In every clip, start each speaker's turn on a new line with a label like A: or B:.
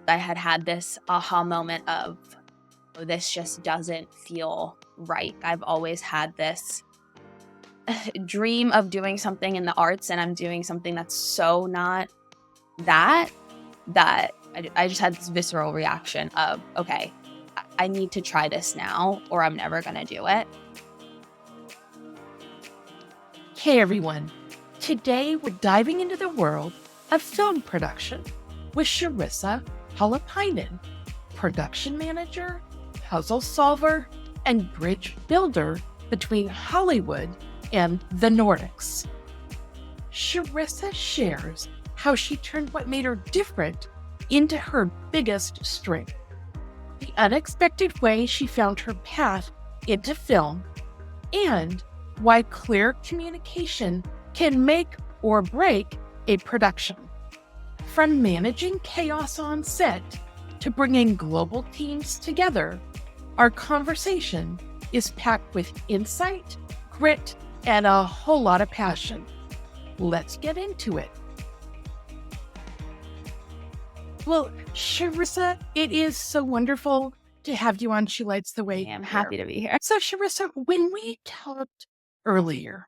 A: I had this aha moment of, "Oh, this just doesn't feel right." I've always had this dream of doing something in the arts, and I'm doing something that's so not that, that I just had this visceral reaction of, "Okay, I need to try this now or I'm never gonna do it."
B: Hey everyone, today we're diving into the world of film production with Sharissa Holopainen, production manager, puzzle solver, and bridge builder between Hollywood and the Nordics. Sharissa shares how she turned what made her different into her biggest strength, the unexpected way she found her path into film, and why clear communication can make or break a production. From managing chaos on set to bringing global teams together, our conversation is packed with insight, grit, and a whole lot of passion. Let's get into it. Well, Sharissa, it is so wonderful to have you on She Lights the Way.
A: I'm happy to be here.
B: So, Sharissa, when we talked earlier,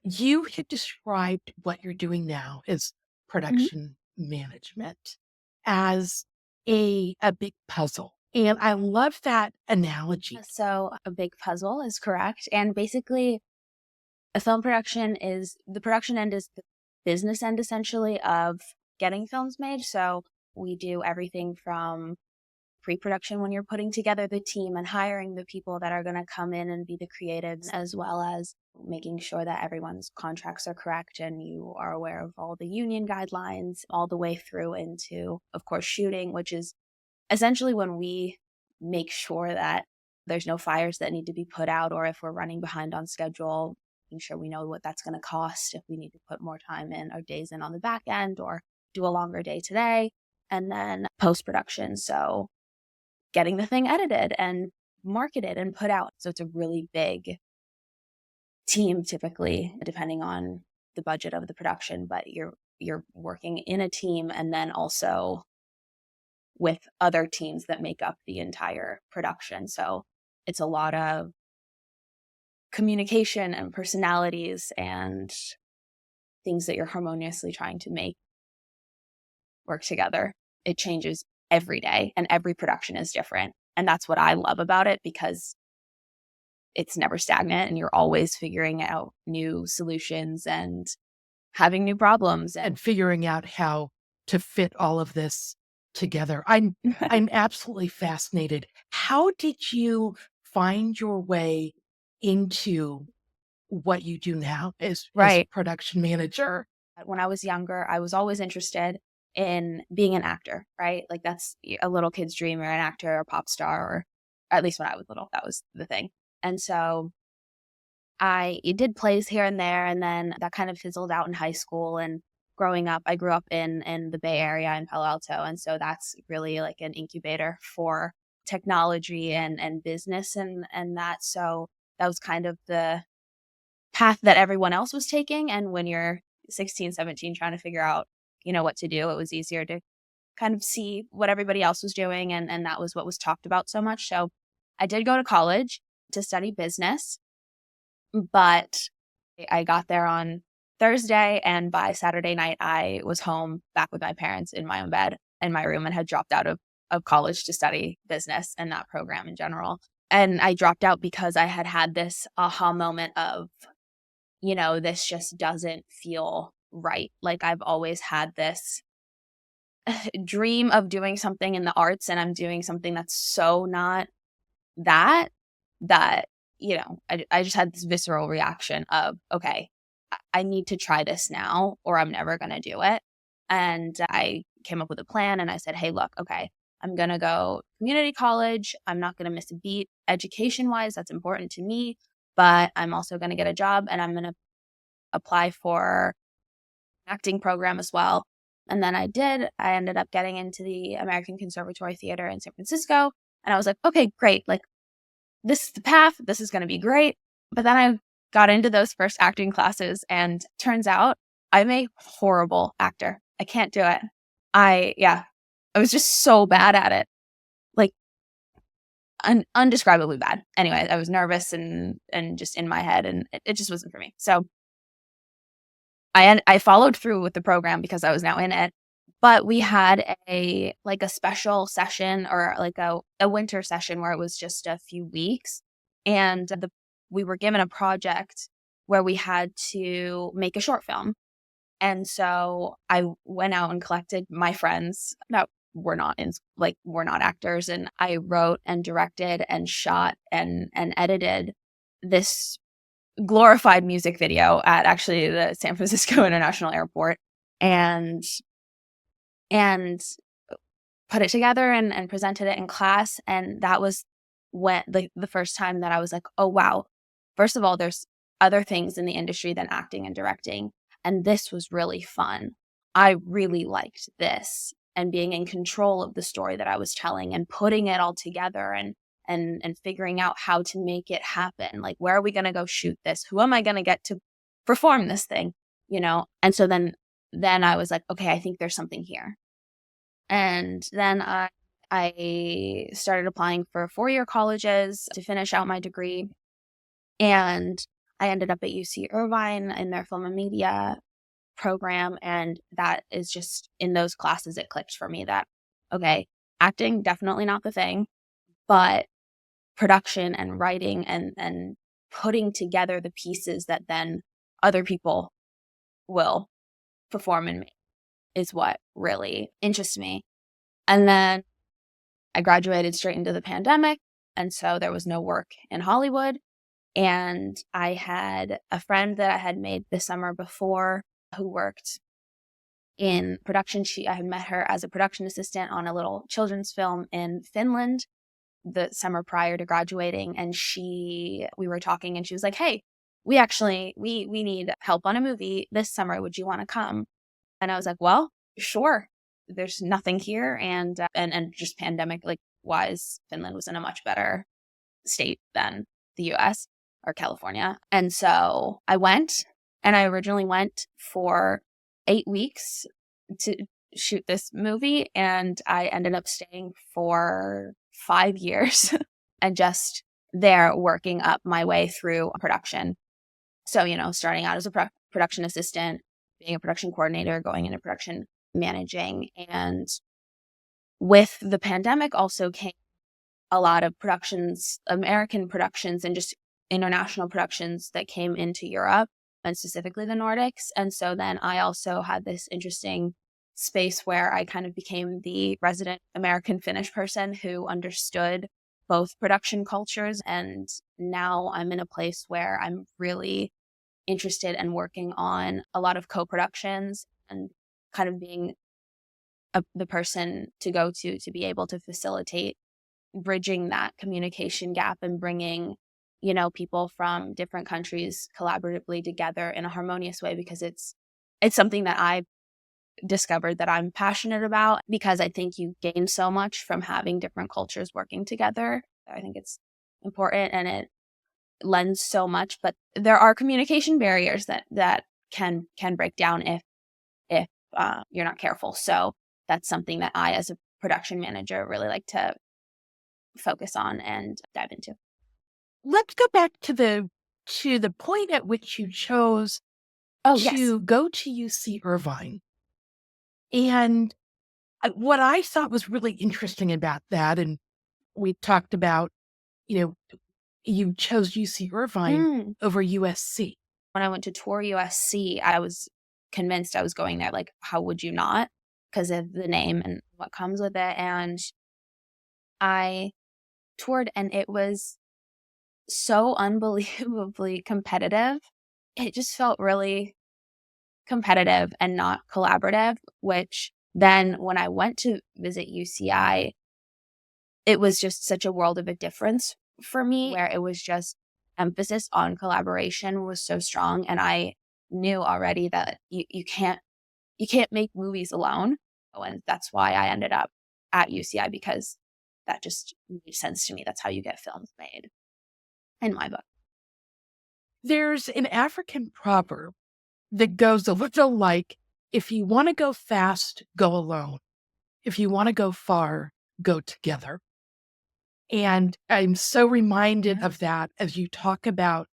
B: you had described what you're doing now as production management as a big puzzle. And I love that analogy.
A: So a big puzzle is correct. And basically, a film production is the production end is the business end essentially of getting films made. So we do everything from pre-production when you're putting together the team and hiring the people that are going to come in and be the creatives, as well as making sure that everyone's contracts are correct and you are aware of all the union guidelines, all the way through into, of course, shooting, which is essentially when we make sure that there's no fires that need to be put out, or if we're running behind on schedule, making sure we know what that's going to cost, if we need to put more time in or days in on the back end or do a longer day today. And then post-production. So getting the thing edited and marketed and put out. So it's a really big team typically, depending on the budget of the production, but you're working in a team and then also with other teams that make up the entire production. So it's a lot of communication and personalities and things that you're harmoniously trying to make work together. It changes every day and every production is different. And that's what I love about it, because it's never stagnant and you're always figuring out new solutions and having new problems
B: and figuring out how to fit all of this together. I'm absolutely fascinated. How did you find your way into what you do now as production manager?
A: When I was younger, I was always interested in being an actor, right? Like that's a little kid's dream. You're an actor or pop star, or at least when I was little, that was the thing. And so I did plays here and there, and then that kind of fizzled out in high school. And growing up, I grew up in the Bay Area in Palo Alto. And so that's really like an incubator for technology and business and that. So that was kind of the path that everyone else was taking. And when you're 16, 17, trying to figure out, what to do, it was easier to kind of see what everybody else was doing. And that was what was talked about so much. So I did go to college to study business, but I got there on Thursday, and by Saturday night, I was home back with my parents in my own bed in my room and had dropped out of college to study business and that program in general. And I dropped out because I had this aha moment of, this just doesn't feel right. Like I've always had this dream of doing something in the arts, and I'm doing something that's so not that, I just had this visceral reaction of, okay, I need to try this now or I'm never going to do it. And I came up with a plan and I said, hey, look, okay, I'm going to go community college. I'm not going to miss a beat education wise. That's important to me, but I'm also going to get a job and I'm going to apply for acting program as well. And then I did. I ended up getting into the American Conservatory Theater in San Francisco. And I was like, okay, great. Like, this is the path. This is going to be great. But then I got into those first acting classes, and turns out I'm a horrible actor. I can't do it. I was just so bad at it. Like undescribably bad. Anyway, I was nervous and just in my head, and it just wasn't for me. So I followed through with the program because I was now in it. But we had a special session, or like a winter session where it was just a few weeks, and we were given a project where we had to make a short film. And so I went out and collected my friends that were not actors, and I wrote and directed and shot and edited this glorified music video at actually the San Francisco International Airport, and and put it together and presented it in class. And that was when the first time that I was like, oh wow, first of all, there's other things in the industry than acting and directing, and this was really fun. I really liked this, and being in control of the story that I was telling and putting it all together, and figuring out how to make it happen. Like, where are we going to go shoot this? Who am I going to get to perform this thing? And so then I was like, okay, I think there's something here. And then I started applying for 4-year colleges to finish out my degree. And I ended up at UC Irvine in their film and media program. And that is just, in those classes, it clicked for me that, okay, acting, definitely not the thing, but production and writing and putting together the pieces that then other people will perform and make is what really interests me. And then I graduated straight into the pandemic, and so there was no work in Hollywood. And I had a friend that I had made the summer before who worked in production. I had met her as a production assistant on a little children's film in Finland the summer prior to graduating. And we were talking, and she was like, hey, we need help on a movie this summer. Would you want to come? And I was like, well, sure. There's nothing here. And just pandemic wise, Finland was in a much better state than the US or California. And so I went, and I originally went for 8 weeks to shoot this movie. And I ended up staying for 5 years and just there working up my way through production. So, starting out as a production assistant, being a production coordinator, going into production managing. And with the pandemic also came a lot of productions, American productions, and just international productions that came into Europe, and specifically the Nordics. And so then I also had this interesting space where I kind of became the resident American Finnish person who understood both production cultures. And now I'm in a place where I'm really interested and working on a lot of co-productions and kind of being the person to go to be able to facilitate bridging that communication gap and bringing, people from different countries collaboratively together in a harmonious way, because it's something that I discovered that I'm passionate about, because I think you gain so much from having different cultures working together. I think it's important, and it lends so much, but there are communication barriers that can break down if you're not careful. So that's something that I, as a production manager, really like to focus on and dive into.
B: Let's go back to the point at which you chose to go to UC Irvine. And what I thought was really interesting about that, and we talked about, you chose UC Irvine over USC.
A: When I went to tour USC, I was convinced I was going there. Like, how would you not? Because of the name and what comes with it. And I toured, and it was so unbelievably competitive. It just felt really competitive and not collaborative, which then when I went to visit UCI, it was just such a world of a difference for me, where it was just emphasis on collaboration was so strong. And I knew already that you can't make movies alone. And that's why I ended up at UCI, because that just made sense to me. That's how you get films made, in my book.
B: There's an African proverb that goes a little like, if you want to go fast, go alone. if you want to go far, go together. And I'm so reminded of that as you talk about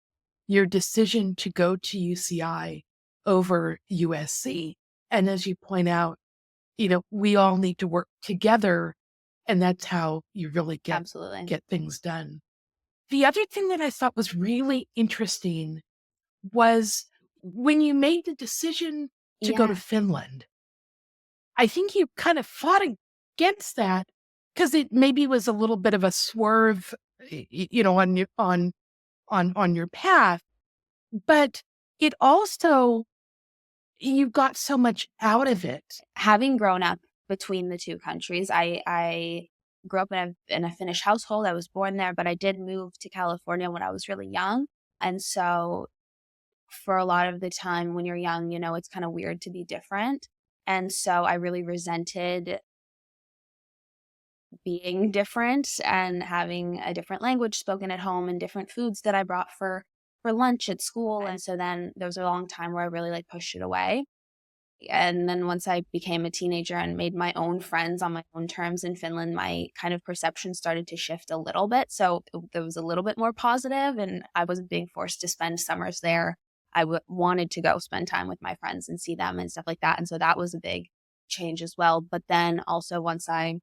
B: your decision to go to UCI over USC. And as you point out, we all need to work together, and that's how you really
A: Absolutely.
B: get things done. The other thing that I thought was really interesting was when you made the decision to go to
A: Yeah.
B: Finland. I think you kind of fought against that because it maybe was a little bit of a swerve, on your path, but it also you got so much out of it.
A: Having grown up between the two countries, I grew up in a Finnish household. I was born there, but I did move to California when I was really young. And so for a lot of the time when you're young, it's kind of weird to be different. And so I really resented being different and having a different language spoken at home and different foods that I brought for lunch at school. And so then there was a long time where I really like pushed it away. And then once I became a teenager and made my own friends on my own terms in Finland, my kind of perception started to shift a little bit. So it was a little bit more positive, and I wasn't being forced to spend summers there. I wanted to go spend time with my friends and see them and stuff like that. And so that was a big change as well. But then also once I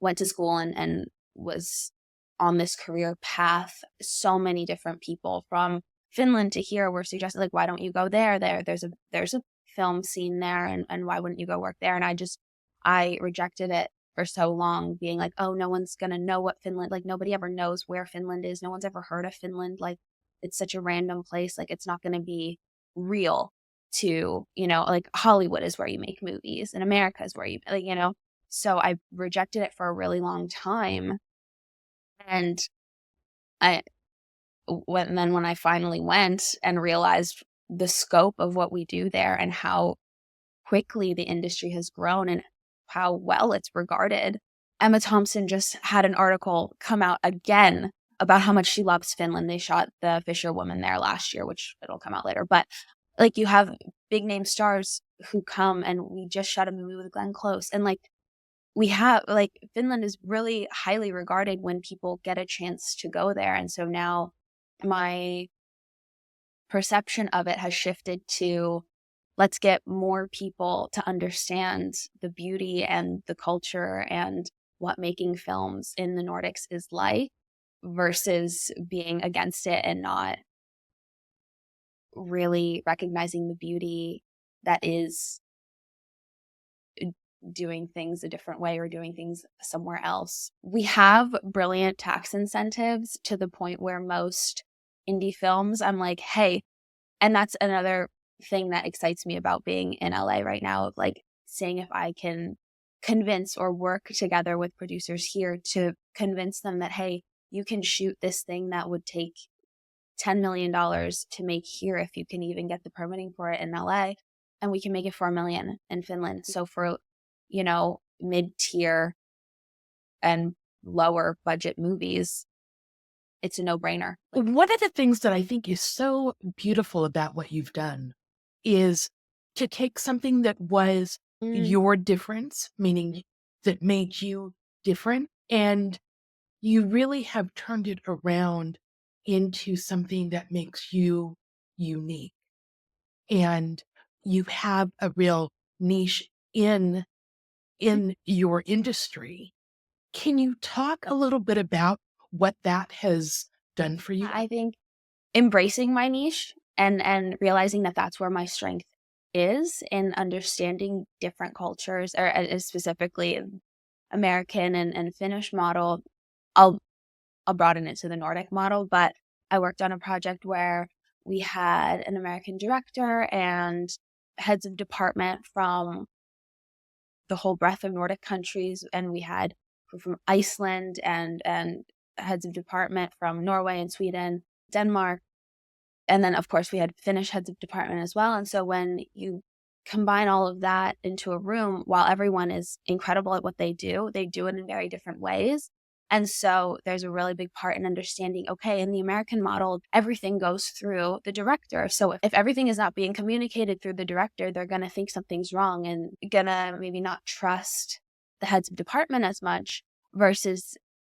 A: went to school and was on this career path, so many different people from Finland to here were suggesting, like, why don't you go there? There's a film scene there, and why wouldn't you go work there? And I rejected it for so long, being like, oh, no one's gonna know what Finland, like, nobody ever knows where Finland is. No one's ever heard of Finland. Like, it's such a random place. Like, it's not gonna be real to, like, Hollywood is where you make movies and America is where you, like, so I rejected it for a really long time. And I when I finally went and realized the scope of what we do there and how quickly the industry has grown and how well it's regarded. Emma Thompson just had an article come out again about how much she loves Finland. They shot The Fisher Woman there last year, which it'll come out later. But like, you have big name stars who come, and we just shot a movie with Glenn Close. And like, we have, like, Finland is really highly regarded when people get a chance to go there. And so now my perception of it has shifted to, let's get more people to understand the beauty and the culture and what making films in the Nordics is like, versus being against it and not really recognizing the beauty that is doing things a different way or doing things somewhere else. We have brilliant tax incentives to the point where most indie films, I'm like, hey, and that's another thing that excites me about being in LA right now, of like seeing if I can convince or work together with producers here to convince them that, hey, you can shoot this thing that would take $10 million to make here if you can even get the permitting for it in LA, and we can make it $4 million in Finland. So for, mid-tier and lower budget movies, it's a no-brainer.
B: One of the things that I think is so beautiful about what you've done is to take something that was your difference, meaning that made you different, and you really have turned it around into something that makes you unique. And you have a real niche in your industry. Can you talk a little bit about what that has done for you?
A: I think embracing my niche and realizing that that's where my strength is, in understanding different cultures, or specifically American and Finnish model. I'll broaden it to the Nordic model, but I worked on a project where we had an American director and heads of department from the whole breadth of Nordic countries, and we had from Iceland and heads of department from Norway and Sweden, Denmark, and then of course we had Finnish heads of department as well. And so when you combine all of that into a room, while everyone is incredible at what they do it in very different ways. And so there's a really big part in understanding, okay, in the American model, everything goes through the director. So if everything is not being communicated through the director, they're going to think something's wrong and going to maybe not trust the heads of department as much, versus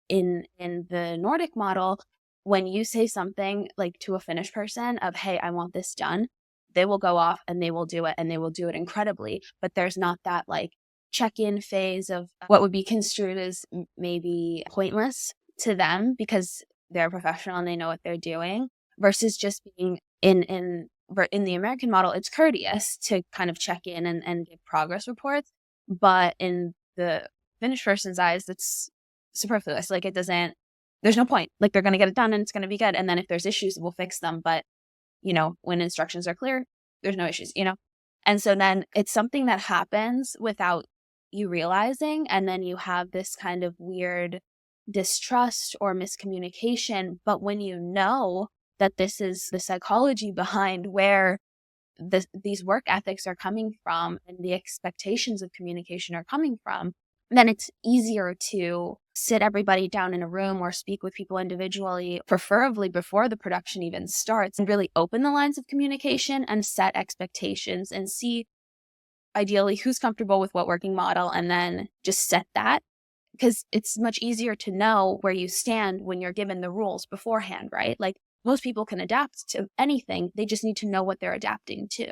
A: in the Nordic model, when you say something like to a Finnish person of, hey, I want this done, they will go off and they will do it, and they will do it incredibly. But there's not that like check-in phase of what would be construed as maybe pointless to them because they're a professional and they know what they're doing, versus just being in the American model, it's courteous to kind of check in and give progress reports. But in the Finnish person's eyes, it's superfluous. Like, it doesn't, there's no point. Like, they're going to get it done and it's going to be good. And then if there's issues, we'll fix them. But, when instructions are clear, there's no issues. And so then it's something that happens without you realizing. And then you have this kind of weird distrust or miscommunication. But when you know that this is the psychology behind where these work ethics are coming from and the expectations of communication are coming from, then it's easier to sit everybody down in a room or speak with people individually, preferably before the production even starts, and really open the lines of communication and set expectations and see ideally who's comfortable with what working model, and then just set that. Because it's much easier to know where you stand when you're given the rules beforehand, right? Like, most people can adapt to anything. They just need to know what they're adapting to.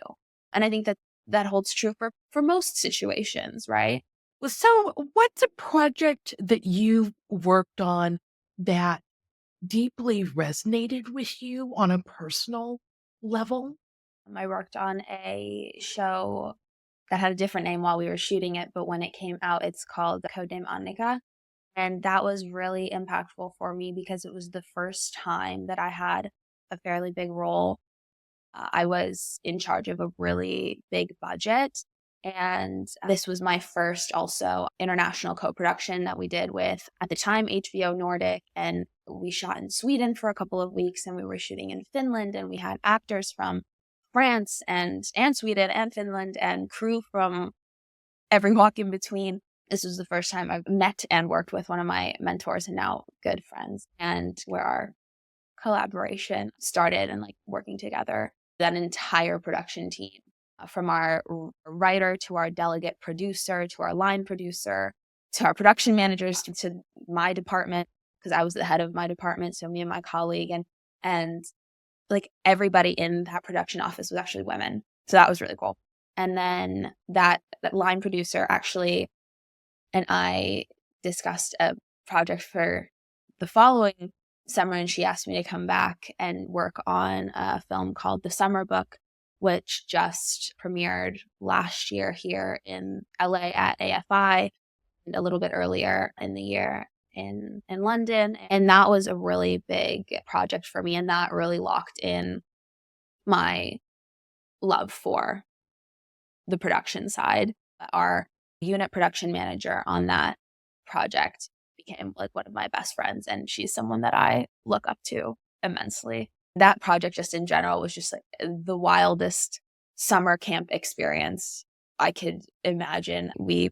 A: And I think that holds true for most situations, right?
B: So, what's a project that you've worked on that deeply resonated with you on a personal level?
A: I worked on a show that had a different name while we were shooting it, but when it came out, it's called Codename Annika. And that was really impactful for me because it was the first time that I had a fairly big role. I was in charge of a really big budget. And this was my first also international co-production that we did with, at the time, HBO Nordic. And we shot in Sweden for a couple of weeks, and we were shooting in Finland, and we had actors from France and Sweden and Finland and crew from every walk in between. This was the first time I've met and worked with one of my mentors and now good friends, and where our collaboration started and like working together. That entire production team, from our writer to our delegate producer to our line producer to our production managers to my department, because I was the head of my department, so me and my colleague, and like everybody in that production office was actually women. So that was really cool. And then that line producer actually and I discussed a project for the following summer, and she asked me to come back and work on a film called The Summer Book, which just premiered last year here in LA at AFI, and a little bit earlier in the year in London. And that was a really big project for me, and that really locked in my love for the production side. Our unit production manager on that project became like one of my best friends, and she's someone that I look up to immensely. That project just in general was just like the wildest summer camp experience I could imagine. We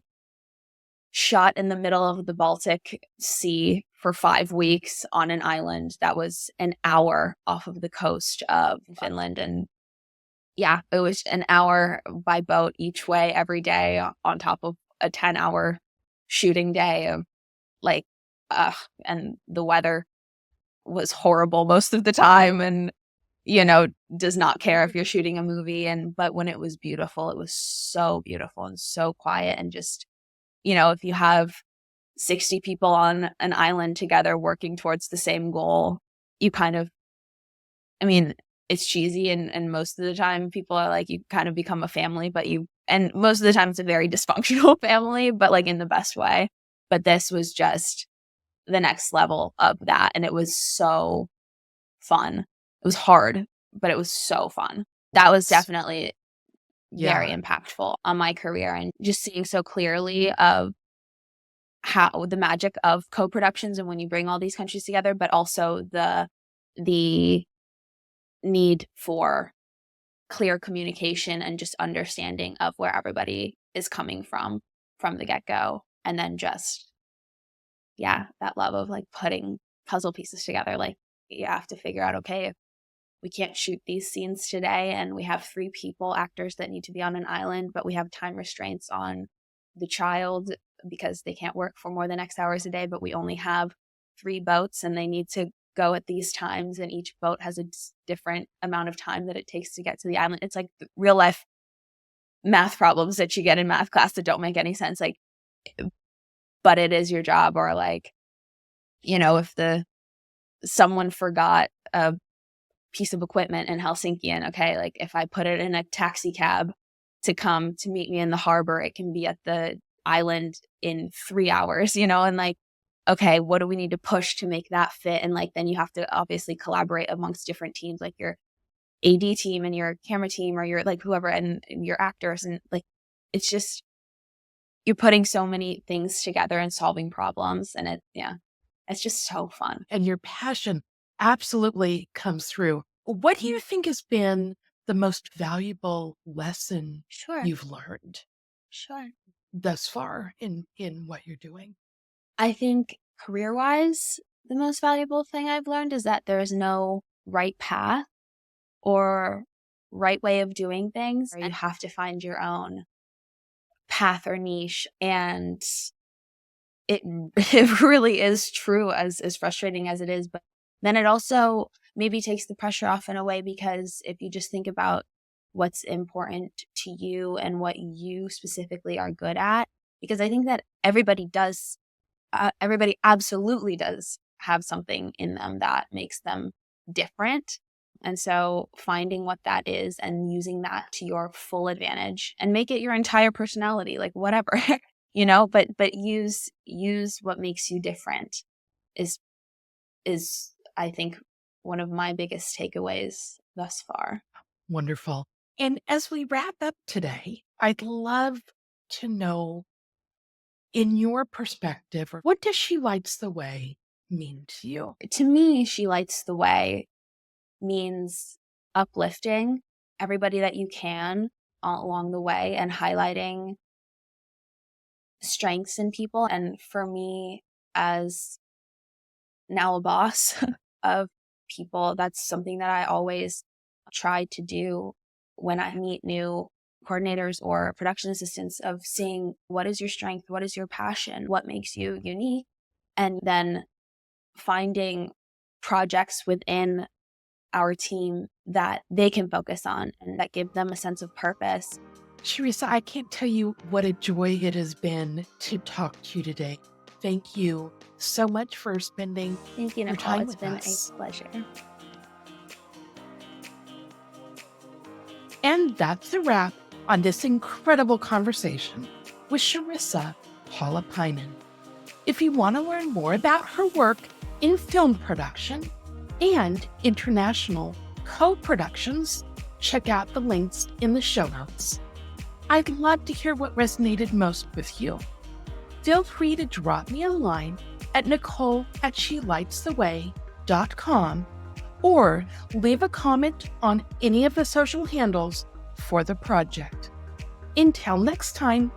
A: shot in the middle of the Baltic Sea for 5 weeks on an island that was an hour off of the coast of Finland. And yeah, it was an hour by boat each way every day on top of a 10-hour shooting day of like, and the weather was horrible most of the time, and does not care if you're shooting a movie. But when it was beautiful, it was so beautiful and so quiet, and just, if you have 60 people on an island together working towards the same goal, you kind of, it's cheesy, and most of the time people are like, you kind of become a family, and most of the time it's a very dysfunctional family, but like in the best way. But this was just the next level of that, and it was so fun. It was hard, but it was so fun. That was definitely very impactful on my career, and just seeing so clearly of how the magic of co-productions and when you bring all these countries together, but also the need for clear communication and just understanding of where everybody is coming from the get-go. And then just, that love of like putting puzzle pieces together. Like, you have to figure out, okay, if we can't shoot these scenes today and we have 3 actors that need to be on an island, but we have time restraints on the child because they can't work for more than X hours a day, but we only have 3 boats and they need to go at these times, and each boat has a different amount of time that it takes to get to the island. It's like real life math problems that you get in math class that don't make any sense. Like, but it is your job. Or like, if someone forgot a piece of equipment in Helsinki, and okay, like if I put it in a taxi cab to come to meet me in the harbor, it can be at the island in 3 hours, and like, okay, what do we need to push to make that fit? And like, then you have to obviously collaborate amongst different teams, like your AD team and your camera team, or your like whoever, and your actors. And like, it's just, you're putting so many things together and solving problems. And it's just so fun.
B: And your passion absolutely comes through. What do you think has been the most valuable lesson you've learned thus far in what you're doing?
A: I think career-wise, the most valuable thing I've learned is that there is no right path or right way of doing things. You have to find your own path or niche. And it really is true, as frustrating as it is. But then it also maybe takes the pressure off in a way, because if you just think about what's important to you and what you specifically are good at, because I think that everybody absolutely does have something in them that makes them different. And so finding what that is and using that to your full advantage and make it your entire personality, like whatever, but use what makes you different is I think one of my biggest takeaways thus far.
B: Wonderful. And as we wrap up today, I'd love to know, in your perspective, what does She Lights the Way mean to you?
A: To me, She Lights the Way means uplifting everybody that you can along the way and highlighting strengths in people. And for me, as now a boss of people, that's something that I always try to do when I meet new coordinators or production assistants, of seeing what is your strength, what is your passion, what makes you unique, and then finding projects within our team that they can focus on and that give them a sense of purpose.
B: Sharissa, I can't tell you what a joy it has been to talk to you today. Thank you so much for spending your time with us.
A: It's been a pleasure.
B: And that's a wrap on this incredible conversation with Sharissa Holopainen. If you want to learn more about her work in film production and international co-productions, check out the links in the show notes. I'd love to hear what resonated most with you. Feel free to drop me a line at nicole@shelightstheway.com or leave a comment on any of the social handles for the project. Until next time,